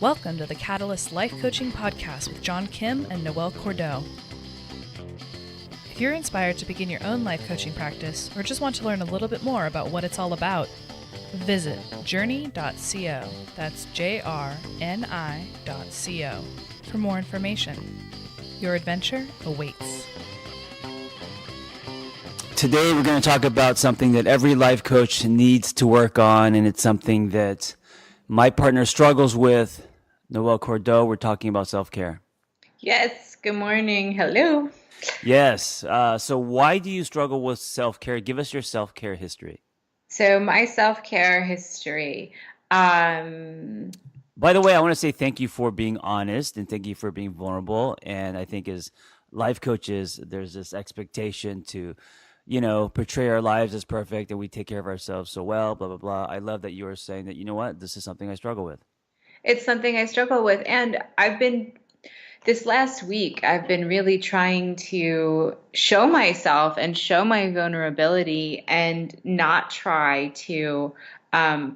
Welcome to the Catalyst Life Coaching Podcast with John Kim and Noelle Cordeaux. If you're inspired to begin your own life coaching practice or just want to learn a little bit more about what it's all about, visit JRNI.co. That's JRNI.co for more information. Your adventure awaits. Today we're going to talk about something that every life coach needs to work on, and it's something that my partner struggles with. Noelle Cordeaux, we're talking about self-care. Yes, good morning. Hello. Yes. So why do you struggle with self-care? Give us your self-care history. So my self-care history. By the way, I want to say thank you for being honest and thank you for being vulnerable. And I think as life coaches, there's this expectation to, portray our lives as perfect and we take care of ourselves so well, blah, blah, blah. I love that you are saying that, you know what, this is something I struggle with. It's something I struggle with. And this last week, I've been really trying to show myself and show my vulnerability and not try to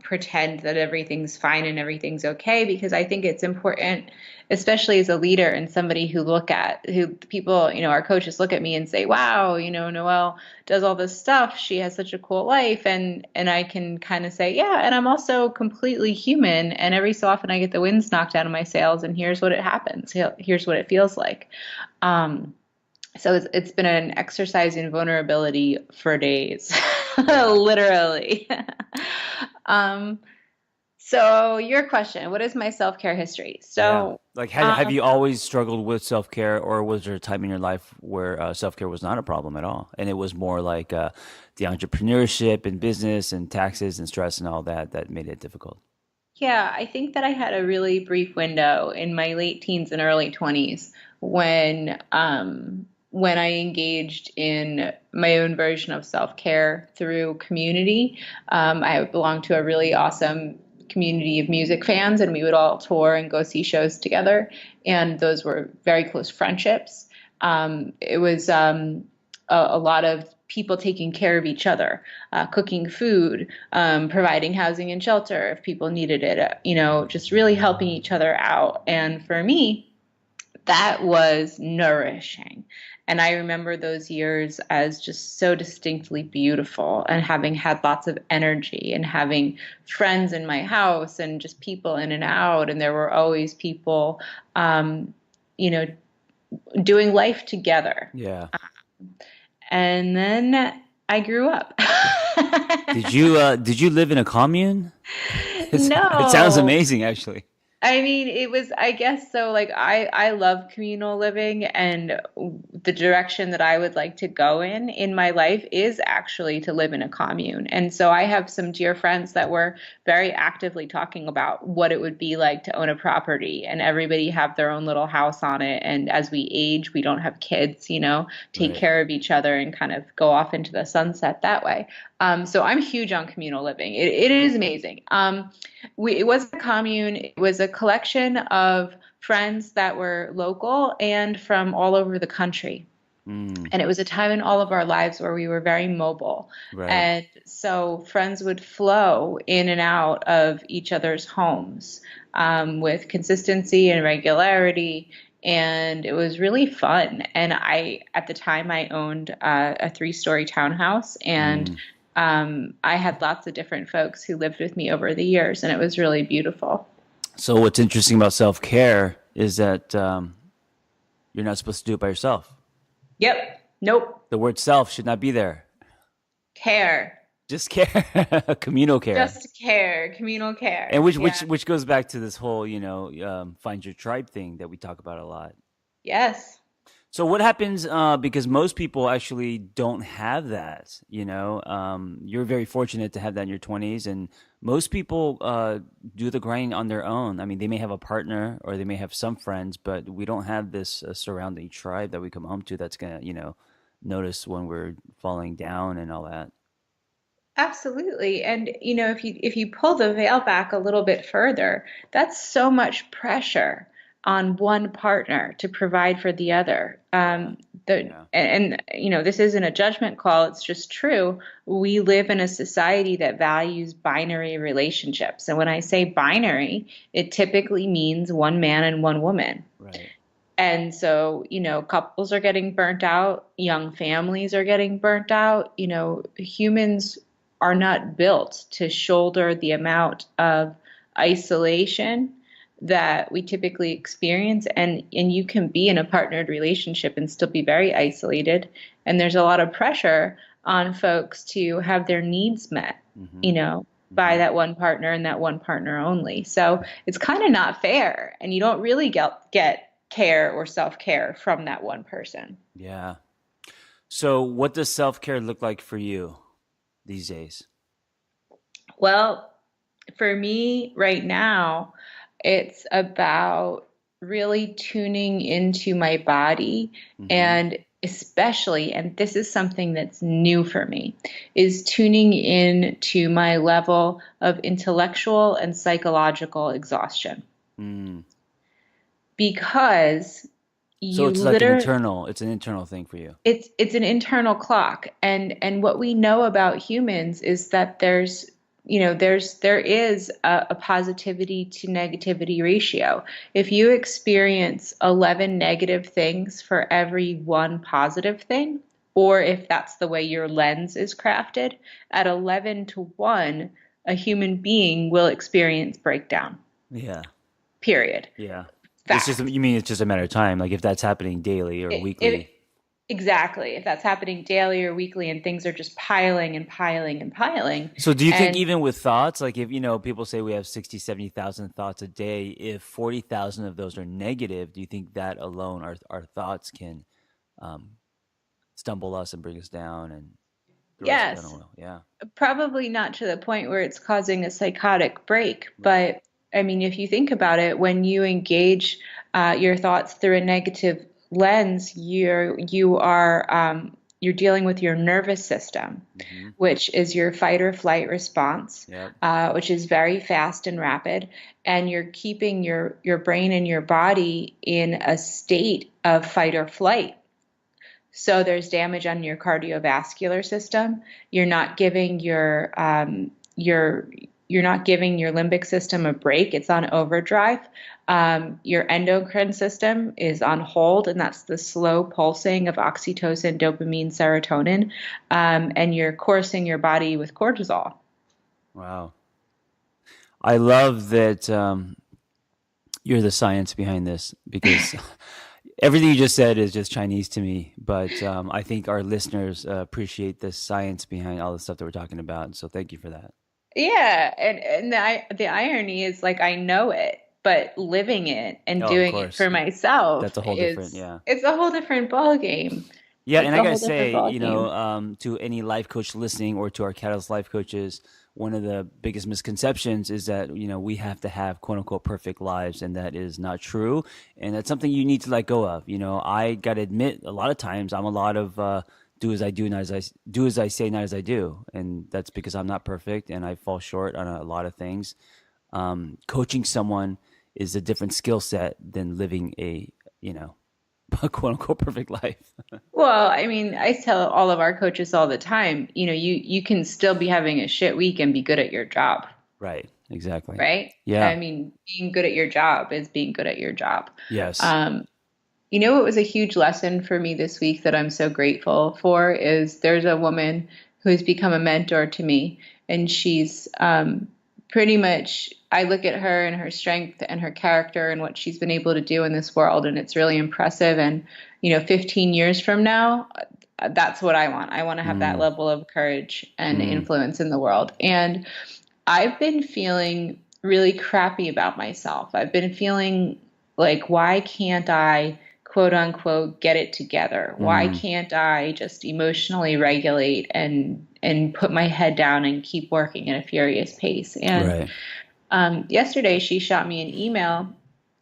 pretend that everything's fine and everything's okay, because I think it's important, especially as a leader and somebody who people, our coaches look at me and say, wow, Noelle does all this stuff. She has such a cool life. And I can kind of say, yeah, and I'm also completely human. And every so often I get the winds knocked out of my sails and here's what it happens. Here's what it feels like. So it's been an exercise in vulnerability for days, literally. So your question, what is my self-care history? So have you always struggled with self-care, or was there a time in your life where self-care was not a problem at all? And it was more like the entrepreneurship and business and taxes and stress and all that made it difficult? Yeah, I think that I had a really brief window in my late teens and early 20s when I engaged in my own version of self-care through community. I belonged to a really awesome community of music fans, and we would all tour and go see shows together. And those were very close friendships. It was a lot of people taking care of each other, cooking food, providing housing and shelter if people needed it, just really helping each other out. And for me, that was nourishing. And I remember those years as just so distinctly beautiful, and having had lots of energy and having friends in my house and just people in and out. And there were always people, doing life together. Yeah. And then I grew up. Did you live in a commune? No. It sounds amazing, actually. I mean, it was, I guess so. Like I love communal living, and the direction that I would like to go in my life is actually to live in a commune. And so I have some dear friends that were very actively talking about what it would be like to own a property and everybody have their own little house on it. And as we age, we don't have kids, take care of each other and kind of go off into the sunset that way. So I'm huge on communal living. It is amazing. It was a commune. It was a collection of friends that were local and from all over the country. And it was a time in all of our lives where we were very mobile. Right. And so friends would flow in and out of each other's homes with consistency and regularity. And it was really fun. And at the time, I owned a 3-story townhouse, and I had lots of different folks who lived with me over the years, and it was really beautiful. So what's interesting about self-care is that you're not supposed to do it by yourself. Yep. Nope. The word self should not be there. Care. Just care. Communal care. Just care. Communal care. And which goes back to this whole, find your tribe thing that we talk about a lot. Yes. So what happens, because most people actually don't have that, you're very fortunate to have that in your 20s, and most people do the grind on their own. I mean, they may have a partner or they may have some friends, but we don't have this surrounding tribe that we come home to that's going to, notice when we're falling down and all that. Absolutely. And, if you pull the veil back a little bit further, that's so much pressure on one partner to provide for the other. Yeah. This isn't a judgment call, it's just true. We live in a society that values binary relationships. And when I say binary, it typically means one man and one woman. Right. And so, couples are getting burnt out, young families are getting burnt out. Humans are not built to shoulder the amount of isolation that we typically experience. And you can be in a partnered relationship and still be very isolated. And there's a lot of pressure on folks to have their needs met, Mm-hmm. by Mm-hmm. that one partner and that one partner only. So it's kind of not fair. And you don't really get care or self-care from that one person. Yeah. So what does self-care look like for you these days? Well, for me right now, it's about really tuning into my body, Mm-hmm. and especially, and this is something that's new for me, is tuning in to my level of intellectual and psychological exhaustion. Mm. Because So you it's like literally it's an internal thing for you. it's an internal clock, and what we know about humans is that there is a positivity to negativity ratio. If you experience 11 negative things for every one positive thing, or if that's the way your lens is crafted, at 11 to 1, a human being will experience breakdown. Yeah. Period. Yeah. It's just, Fact. you mean it's just a matter of time, like if that's happening daily or It weekly. Exactly. If that's happening daily or weekly and things are just piling and piling and piling. So do you think And even with thoughts, like if, people say we have 60, 70,000 thoughts a day, if 40,000 of those are negative, do you think that alone, our thoughts can um, stumble us and bring us down and throw us down a yes, well? Yeah. probably not to the point where it's causing a psychotic break. Right. But I mean, if you think about it, when you engage your thoughts through a negative lens, you're dealing with your nervous system, Mm-hmm. which is your fight or flight response, Yep. which is very fast and rapid, and you're keeping your brain and your body in a state of fight or flight. So there's damage on your cardiovascular system. You're not giving your you're not giving your limbic system a break. It's on overdrive. Your endocrine system is on hold, and that's the slow pulsing of oxytocin, dopamine, serotonin, and you're coursing your body with cortisol. Wow. I love that you're the science behind this because everything you just said is just Chinese to me. But I think our listeners appreciate the science behind all the stuff that we're talking about. So thank you for that. Yeah, and the irony is, like, I know it, but living it and Oh, of doing it course. for myself That's a whole different, is yeah. it's a whole different ball game. Yeah, It's and I a gotta whole different say, ball game. to any life coach listening or to our Catalyst life coaches, one of the biggest misconceptions is that we have to have quote unquote perfect lives, and that is not true. And that's something you need to let go of. I gotta admit, a lot of times I'm a lot of do as I do, not as I do as I say, not as I do, and that's because I'm not perfect and I fall short on a lot of things. Coaching someone is a different skill set than living a quote unquote perfect life. Well, I mean, I tell all of our coaches all the time, you can still be having a shit week and be good at your job, Right. Exactly. right? I Yeah. mean, being good at your job is being good at your job. Yes. Um, what was a huge lesson for me this week that I'm so grateful for is there's a woman who's become a mentor to me, and she's pretty much, I look at her and her strength and her character and what she's been able to do in this world, and it's really impressive. And 15 years from now, that's what I want. I want to have that Mm, level of courage and mm, influence in the world. And I've been feeling really crappy about myself. I've been feeling like, why can't I, quote unquote, get it together? Why mm. can't I just emotionally regulate and put my head down and keep working at a furious pace? And Right. yesterday she shot me an email,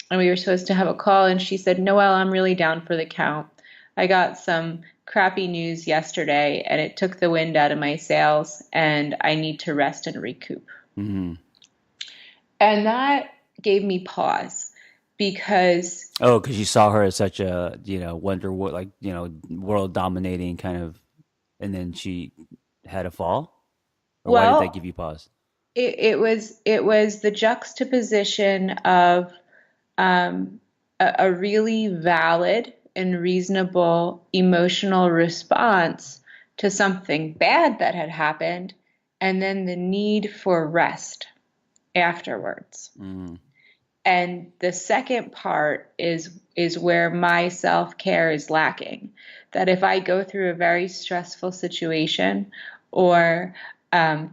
and we were supposed to have a call, and she said, Noelle, I'm really down for the count. I got some crappy news yesterday, and it took the wind out of my sails, and I need to rest and recoup. Mm, And that gave me pause, because Oh, because you saw her as such a, like, world dominating kind of, and then she had a fall? Or why did that well, give you pause? it was the juxtaposition of um, a really valid and reasonable emotional response to something bad that had happened, and then the need for rest afterwards. Mm, And the second part is where my self-care is lacking. That if I go through a very stressful situation or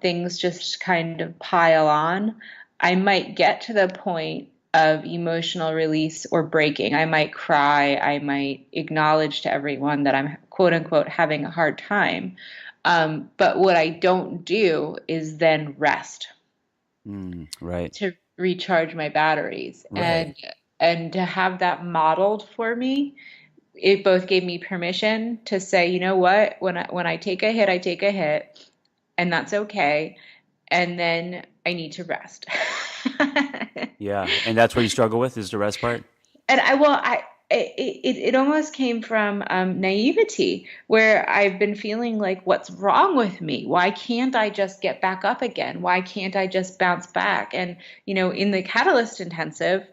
things just kind of pile on, I might get to the point of emotional release or breaking. I might cry. I might acknowledge to everyone that I'm quote unquote having a hard time. But what I don't do is then rest right, to recharge my batteries. right. And to have that modeled for me, it both gave me permission to say, you know what, when I take a hit, I take a hit, and that's okay. And then I need to rest. Yeah. And that's what you struggle with is the rest part? And it almost came from naivety, where I've been feeling like, what's wrong with me? Why can't I just get back up again? Why can't I just bounce back? And, in the Catalyst Intensive,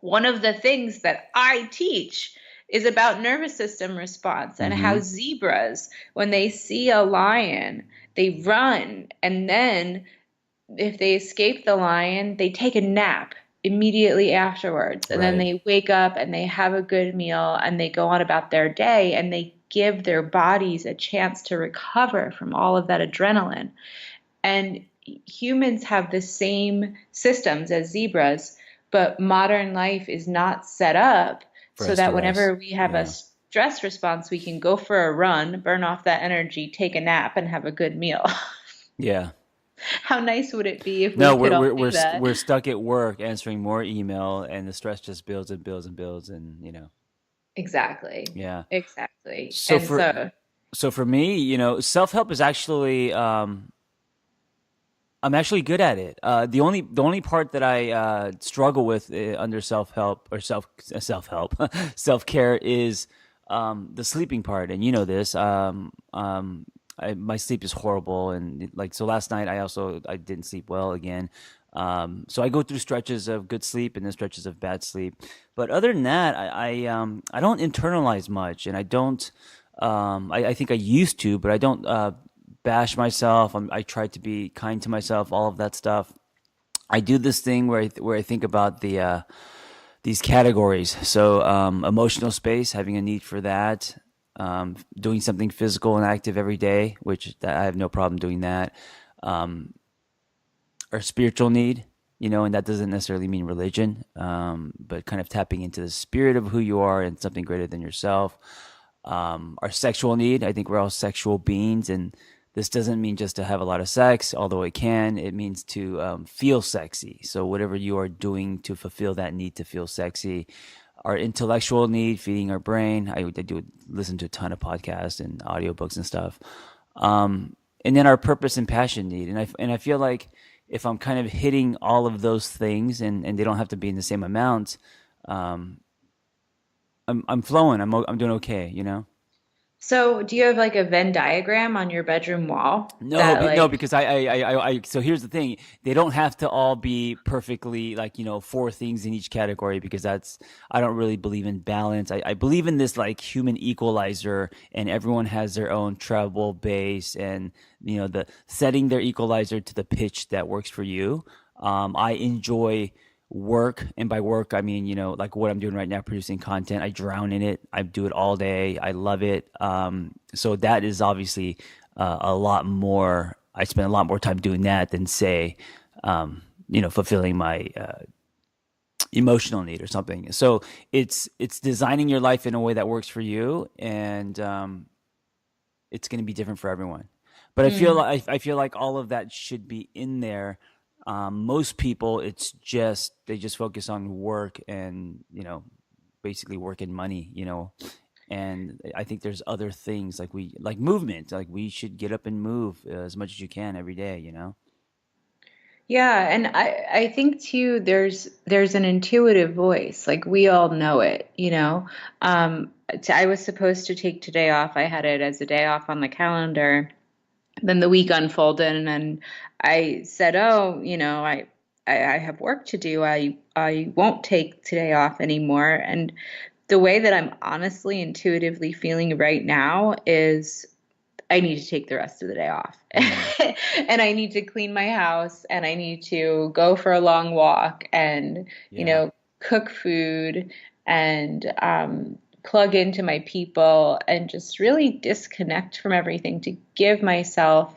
one of the things that I teach is about nervous system response and how Mm-hmm. zebras, when they see a lion, they run, and then if they escape the lion, they take a nap immediately afterwards. And then Right. they wake up and they have a good meal and they go on about their day, and they give their bodies a chance to recover from all of that adrenaline. And humans have the same systems as zebras, but modern life is not set up For so us to that rest. whenever we have a Yeah. stress response, we can go for a run, burn off that energy, take a nap, and have a good meal. Yeah. How nice would it be if we No, could we're all we're do we're st- that? we're stuck at work answering more email, and the stress just builds and builds and builds, and Exactly. yeah. Exactly. So And for so, so for me, self-help is actually I'm actually good at it. The only part that I struggle with under self-help or self-help self-care is the sleeping part, and you know this. My sleep is horrible, and like so last night I didn't sleep well again. So I go through stretches of good sleep and then stretches of bad sleep. But other than that, I don't internalize much, and I don't. I think I used to, but I don't bash myself. I try to be kind to myself. All of that stuff. I do this thing where I think about these categories. So emotional space, having a need for that. Doing something physical and active every day, which I have no problem doing that. Or spiritual need, and that doesn't necessarily mean religion, but kind of tapping into the spirit of who you are and something greater than yourself. Our sexual need, I think we're all sexual beings, and this doesn't mean just to have a lot of sex, although it can. It means to feel sexy. So whatever you are doing to fulfill that need to feel sexy. Our intellectual need, feeding our brain. I do listen to a ton of podcasts and audiobooks and stuff. And then our purpose and passion need. And I feel like if I'm kind of hitting all of those things, and they don't have to be in the same amount, um, I'm flowing. I'm doing okay. so do you have like a Venn diagram on your bedroom wall No, that no, like, because so here's the thing. They don't have to all be perfectly like, four things in each category, because I don't really believe in balance. I believe in this like human equalizer, and everyone has their own treble, bass, and, the setting their equalizer to the pitch that works for you. I enjoy work, and by work I mean, like what I'm doing right now, producing content. I drown in it. I do it all day. I love it. So that is obviously a lot more. I spend a lot more time doing that than say, fulfilling my emotional need or something. So it's designing your life in a way that works for you, and it's going to be different for everyone. But mm, I feel like all of that should be in there. Most people, they just focus on work and, basically work and money. And I think there's other things like movement. Like we should get up and move as much as you can every day. Yeah, and I think too there's an intuitive voice. Like we all know it, you know. I was supposed to take today off. I had it as a day off on the calendar. Then the week unfolded and I said, "Oh, I have work to do. I won't take today off anymore." And the way that I'm honestly intuitively feeling right now is I need to take the rest of the day off. Mm, And I need to clean my house and I need to go for a long walk and, yeah. cook food and plug into my people and just really disconnect from everything to give myself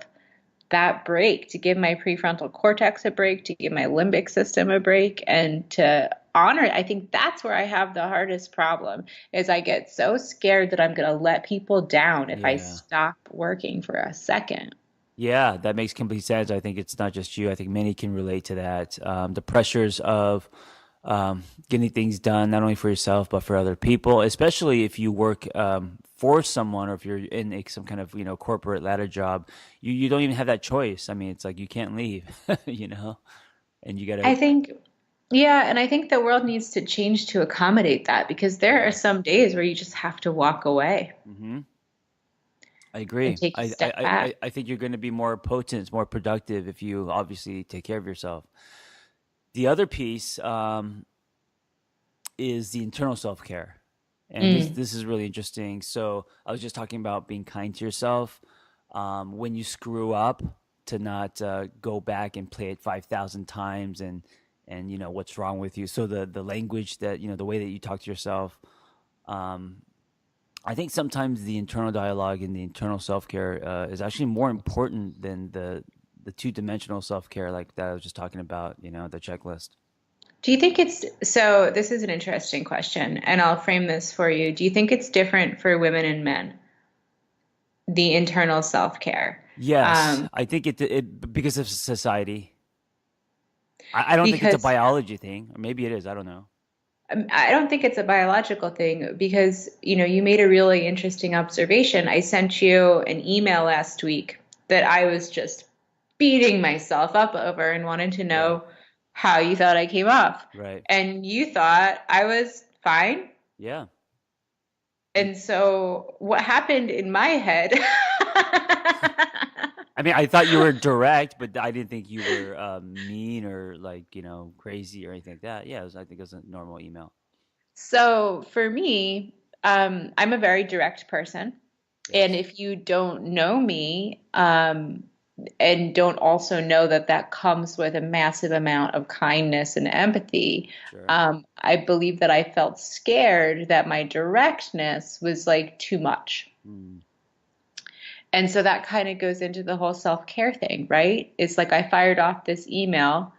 that break, to give my prefrontal cortex a break, to give my limbic system a break, and to honor it. I think that's where I have the hardest problem is I get so scared that I'm going to let people down if I Yeah. stop working for a second. Yeah, that makes complete sense. I think it's not just you. I think many can relate to that. The pressures of getting things done, not only for yourself, but for other people, especially if you work for someone or if you're in some kind of, corporate ladder job, you don't even have that choice. I mean, it's like you can't leave, and you got I to, think, yeah, and I think the world needs to change to accommodate that because there are yeah. some days where you just have to walk away Hmm. I and agree. take a I, step I, back. I think you're going to be more potent, more productive if you obviously take care of yourself. The other piece is the internal self care. And this Mm. this is really interesting. So I was just talking about being kind to yourself. When you screw up, to not go back and play it 5,000 times and what's wrong with you. So the language that the way that you talk to yourself. Um, I think sometimes the internal dialogue and the internal self care is actually more important than the two dimensional self care like that I was just talking about. The checklist. Do you think it's so? This is an interesting question, and I'll frame this for you. Do you think it's different for women and men, the internal self-care? Yes, Um, I think it because of society. I don't think it's a because biology thing, or maybe it is. I don't know. I don't think it's a biological thing because, you made a really interesting observation. I sent you an email last week that I was just beating myself up over and wanted to Yeah, know how you thought I came off. right. And you thought I was fine. Yeah. You, And so what happened in my head I mean, I thought you were direct, but I didn't think you were mean or like crazy or anything like that. Yeah, I think it was a normal email. So for me, I'm a very direct person. And Yes. if you don't know me, and don't also know that that comes with a massive amount of kindness and empathy, Sure. I believe that I felt scared that my directness was like too much. Mm, And so that kind of goes into the whole self-care thing, right? It's like I fired off this email,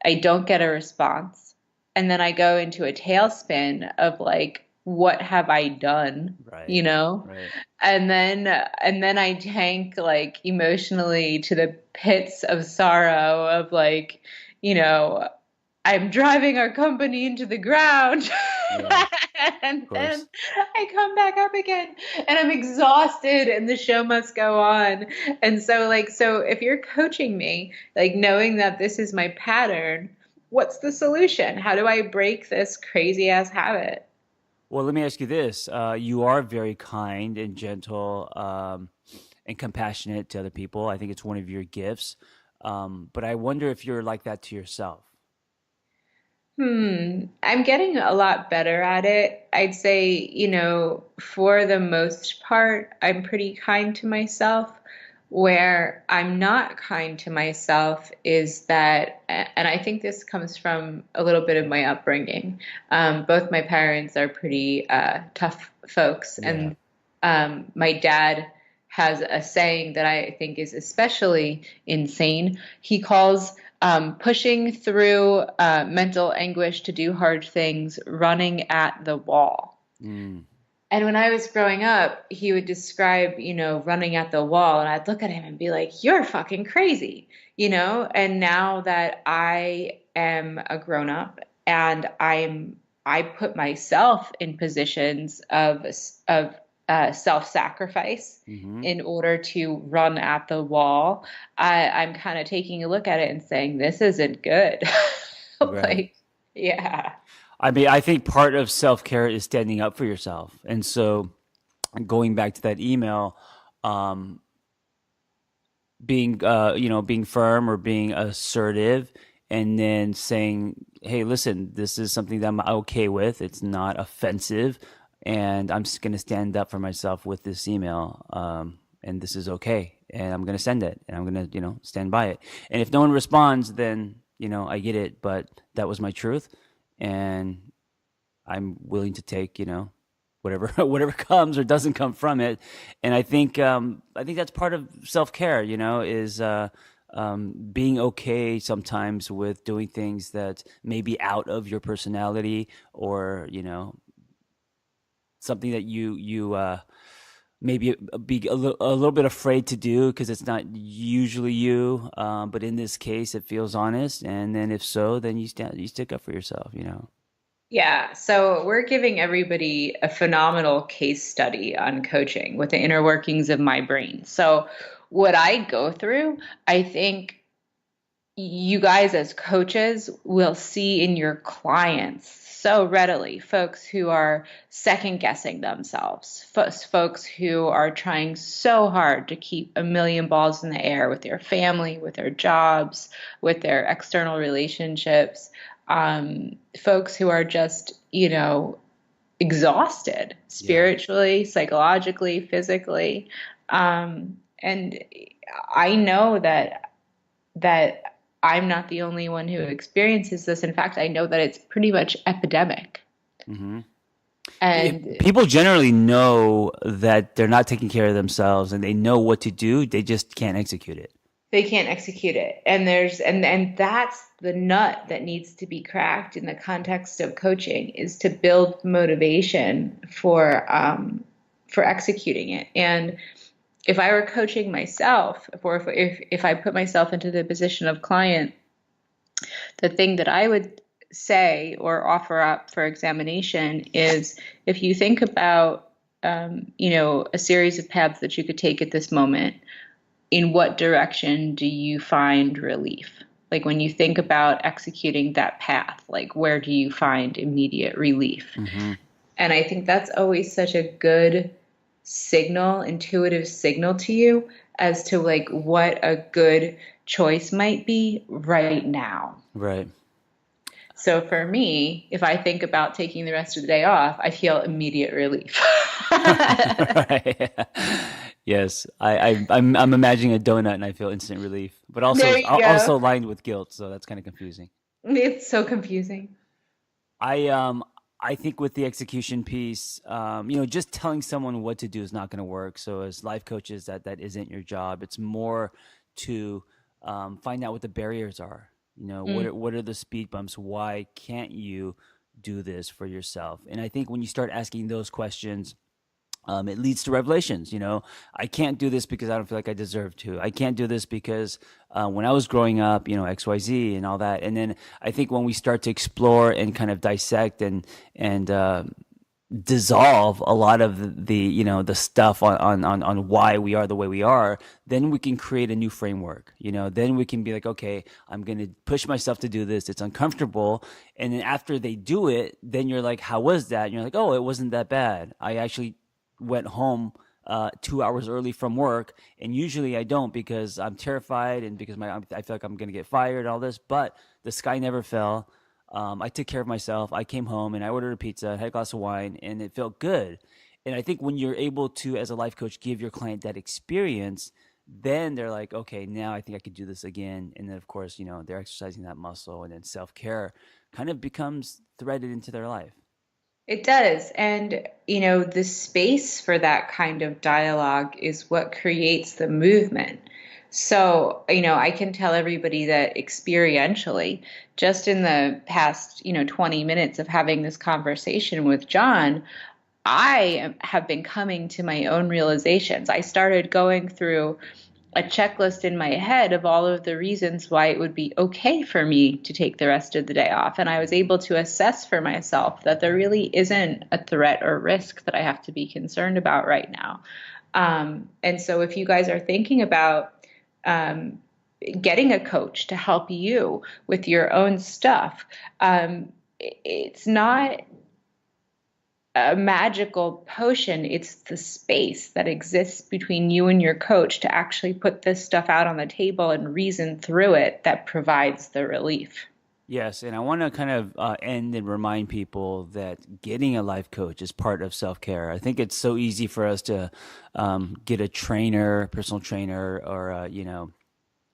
I don't get a response. And then I go into a tailspin of like, what have I done? You right. know? Right. And then I tank like emotionally to the pits of sorrow of like, you know, I'm driving our company into the ground. Yeah. Of And then course. I come back up again and I'm exhausted and the show must go on. And so so if you're coaching me, like knowing that this is my pattern, what's the solution? How do I break this crazy ass habit? Well, let me ask you this: you are very kind and gentle, and compassionate to other people. I think it's one of your gifts. But I wonder if you're like that to yourself. I'm getting a lot better at it. I'd say, for the most part, I'm pretty kind to myself. Where I'm not kind to myself is that, and I think this comes from a little bit of my upbringing. Both my parents are pretty tough folks, Yeah. and my dad has a saying that I think is especially insane. He calls pushing through mental anguish to do hard things, running at the wall. Mm, And when I was growing up, he would describe, running at the wall, and I'd look at him and be like, "You're fucking crazy," And now that I am a grown up and I put myself in positions of self-sacrifice Mm-hmm. in order to run at the wall, I'm kind of taking a look at it and saying, this isn't good. Right. Like, yeah. I mean, I think part of self-care is standing up for yourself. And so going back to that email, um, being being firm or being assertive, and then saying, hey, listen, this is something that I'm okay with, it's not offensive, and I'm just going to stand up for myself with this email, and this is okay, and I'm going to send it, and I'm going to stand by it. And if no one responds, then I get it, but that was my truth, and I'm willing to take, whatever whatever comes or doesn't come from it. And I think that's part of self care. Is being okay sometimes with doing things that may be out of your personality, or something that you maybe be a little bit afraid to do because it's not usually you. But in this case, it feels honest, and then if so, then you stick up for yourself. Yeah, so we're giving everybody a phenomenal case study on coaching with the inner workings of my brain. So, what I go through, I think you guys as coaches will see in your clients so readily, folks who are second guessing themselves, folks who are trying so hard to keep a million balls in the air with their family, with their jobs, with their external relationships, folks who are just, exhausted Yeah. spiritually, psychologically, physically. And I know that I'm not the only one who experiences this. In fact, I know that it's pretty much epidemic. Mm-hmm. And People generally know that they're not taking care of themselves, and they know what to do. They just can't execute it. they can't execute it. And and that's the nut that needs to be cracked in the context of coaching, is to build motivation for executing it. And if I were coaching myself, or if I put myself into the position of client, the thing that I would say or offer up for examination is, if you think about, a series of paths that you could take at this moment, in what direction do you find relief? Like, when you think about executing that path, like, where do you find immediate relief? Mm-hmm. And I think that's always such a good signal, intuitive signal to you as to like what a good choice might be right now. Right. So for me, if I think about taking the rest of the day off, I feel immediate relief. Right. Yes, I'm imagining a donut and I feel instant relief, but also There you go. also lined with guilt, so that's kind of confusing. It's so confusing. I think with the execution piece, just telling someone what to do is not going to work. So as life coaches, that isn't your job. It's more to find out what the barriers are. What are the speed bumps? Why can't you do this for yourself? And I think when you start asking those questions, it leads to revelations. I can't do this because I don't feel like I deserve to. I can't do this because when I was growing up, XYZ and all that. And then I think when we start to explore and kind of dissect and dissolve a lot of the stuff on why we are the way we are, then we can create a new framework. Then we can be like, okay, I'm going to push myself to do this. It's uncomfortable. And then after they do it, then you're like, how was that? And you're like, oh, it wasn't that bad. I actually went home 2 hours early from work, and usually I don't because I'm terrified and because I feel like I'm going to get fired and all this, but the sky never fell. I took care of myself. I came home and I ordered a pizza, had a glass of wine, and it felt good. And I think when you're able to, as a life coach, give your client that experience, then they're like, okay, now I think I could do this again. And then, of course, they're exercising that muscle, and then self-care kind of becomes threaded into their life. It does. And, the space for that kind of dialogue is what creates the movement. So, I can tell everybody that experientially, just in the past, 20 minutes of having this conversation with John, have been coming to my own realizations. I started going through a checklist in my head of all of the reasons why it would be okay for me to take the rest of the day off. And I was able to assess for myself that there really isn't a threat or risk that I have to be concerned about right now. And so if you guys are thinking about getting a coach to help you with your own stuff, it's not a magical potion. It's the space that exists between you and your coach to actually put this stuff out on the table and reason through it that provides the relief. Yes, and I want to kind of end and remind people that getting a life coach is part of self-care. I think it's so easy for us to get a trainer, personal trainer, or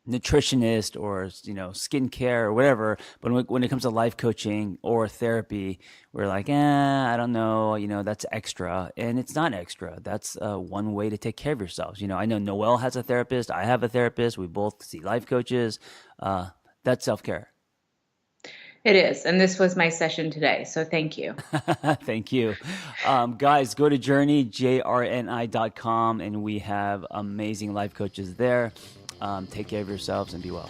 nutritionist, or skincare or whatever. But when it comes to life coaching or therapy, we're like, I don't know, that's extra, and it's not extra. That's one way to take care of yourselves. I know Noelle has a therapist. I have a therapist. We both see life coaches. That's self-care. It is. And this was my session today. So thank you. Thank you. Guys, go to JRNI.com, and we have amazing life coaches there. Take care of yourselves and be well.